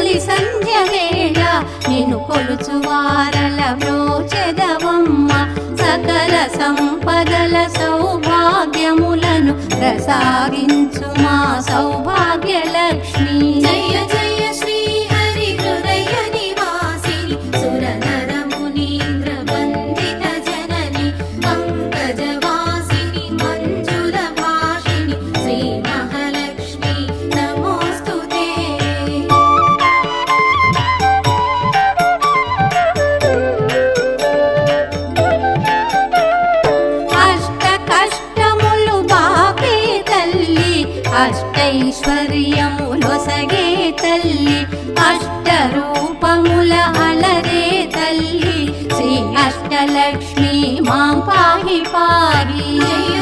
తొలి సంధ్య వేళ నిన్ను కొలుచువారల బ్రోచెదవమ్మ సకల సంపదల సౌభాగ్యములను ప్రసాదించు మా సౌభాగ్య లక్ష్మి జయ జయ శ్రీ హరి హృదయ నివాసిని సురనర మునీంద్ర వందిత జనని పంకజవాసిని మంజుల భాషిని శ్రీ మహాలక్ష్మి నమోస్తుతే అష్ట కష్టములు బాపే తల్లి అష్టైశ్వర్యములొసగే తల్లి అష్ట రూపముల అలరే తల్లి శ్రీ అష్టలక్ష్మి మా పాహి పాహి జయ